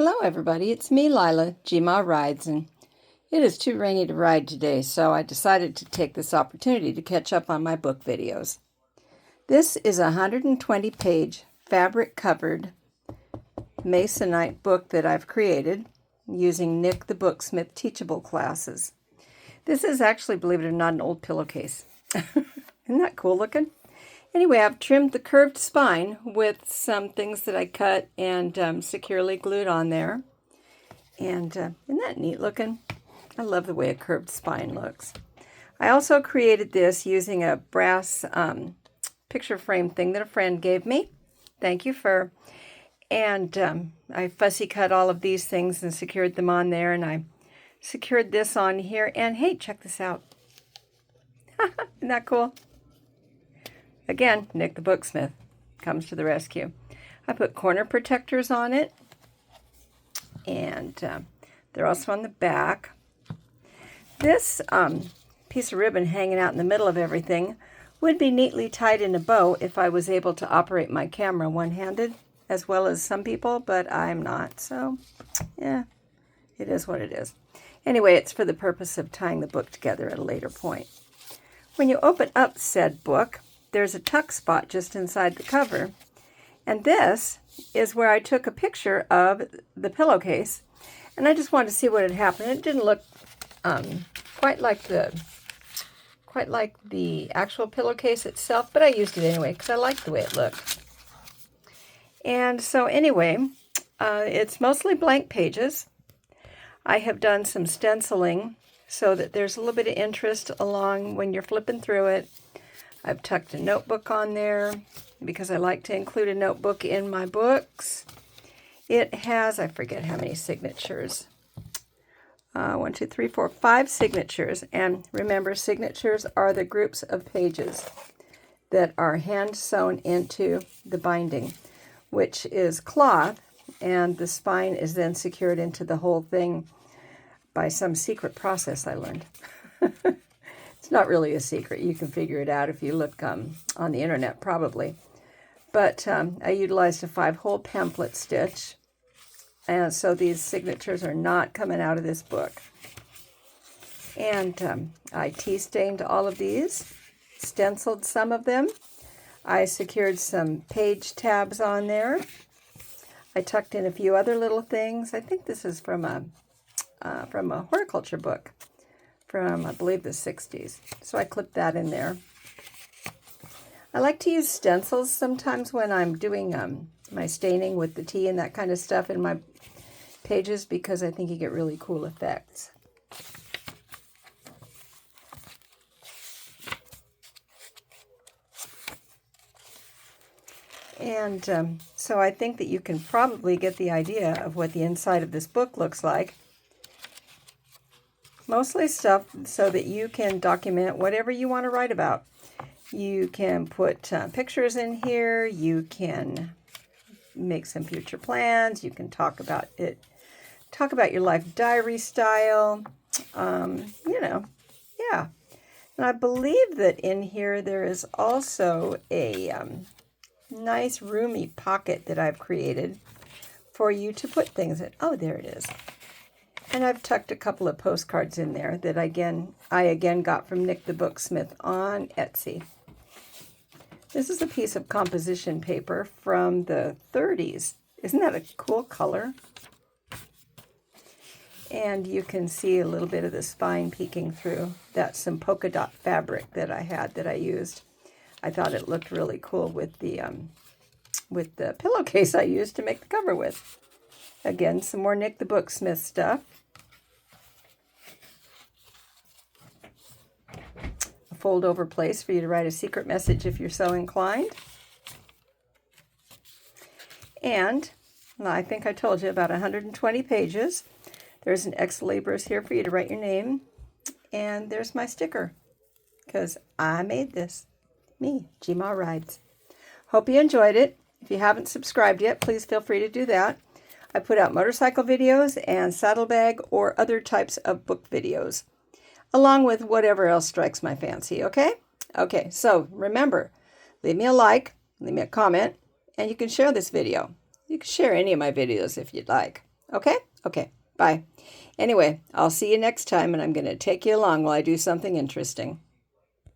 Hello everybody, it's me Lila, Gma Rides, and it is too rainy to ride today, so I decided to take this opportunity to catch up on my book videos. This is a 120-page fabric-covered Masonite book that I've created using Nick the Booksmith teachable classes. This is actually, believe it or not, an old pillowcase. Isn't that cool looking? Anyway, I've trimmed the curved spine with some things that I cut and securely glued on there. And isn't that neat looking? I love the way a curved spine looks. I also created this using a brass picture frame thing that a friend gave me. Thank you, Fur. And I fussy cut all of these things and secured them on there. And I secured this on here. And hey, check this out. Isn't that cool? Again, Nick the Booksmith comes to the rescue. I put corner protectors on it, and they're also on the back. This piece of ribbon hanging out in the middle of everything would be neatly tied in a bow if I was able to operate my camera one-handed, as well as some people, but I'm not, so yeah, it is what it is. Anyway, it's for the purpose of tying the book together at a later point. When you open up said book, there's a tuck spot just inside the cover, and this is where I took a picture of the pillowcase, and I just wanted to see what had happened. It didn't look quite like the actual pillowcase itself, but I used it anyway because I liked the way it looked. And so anyway, it's mostly blank pages. I have done some stenciling so that there's a little bit of interest along when you're flipping through it. I've tucked a notebook on there because I like to include a notebook in my books. It has, I forget how many signatures. 1, 2, 3, 4, 5 signatures. And remember, signatures are the groups of pages that are hand sewn into the binding, which is cloth, and the spine is then secured into the whole thing by some secret process I learned. It's not really a secret. You can figure it out if you look on the internet, probably. But I utilized a 5-hole pamphlet stitch, and so these signatures are not coming out of this book. And I tea stained all of these, stenciled some of them. I secured some page tabs on there. I tucked in a few other little things. I think this is from a horticulture book from, I believe, the 60s. So I clipped that in there. I like to use stencils sometimes when I'm doing my staining with the tea and that kind of stuff in my pages because I think you get really cool effects. And so I think that you can probably get the idea of what the inside of this book looks like. Mostly stuff so that you can document whatever you want to write about. You can put pictures in here. You can make some future plans. You can talk about it. Talk about your life diary style. Yeah. And I believe that in here there is also a nice roomy pocket that I've created for you to put things in. Oh, there it is. And I've tucked a couple of postcards in there that I again got from Nick the Booksmith on Etsy. This is a piece of composition paper from the 30s. Isn't that a cool color? And you can see a little bit of the spine peeking through. That's some polka dot fabric that I used. I thought it looked really cool with the pillowcase I used to make the cover with. Again, some more Nick the Booksmith stuff. A fold-over place for you to write a secret message if you're so inclined. And I think I told you about 120 pages. There's an ex libris here for you to write your name. And there's my sticker, because I made this. Me, Gma Rides. Hope you enjoyed it. If you haven't subscribed yet, please feel free to do that. I put out motorcycle videos and saddlebag or other types of book videos, along with whatever else strikes my fancy, okay? Okay, so remember, leave me a like, leave me a comment, and you can share this video. You can share any of my videos if you'd like. Okay? Okay, bye. Anyway, I'll see you next time, and I'm going to take you along while I do something interesting.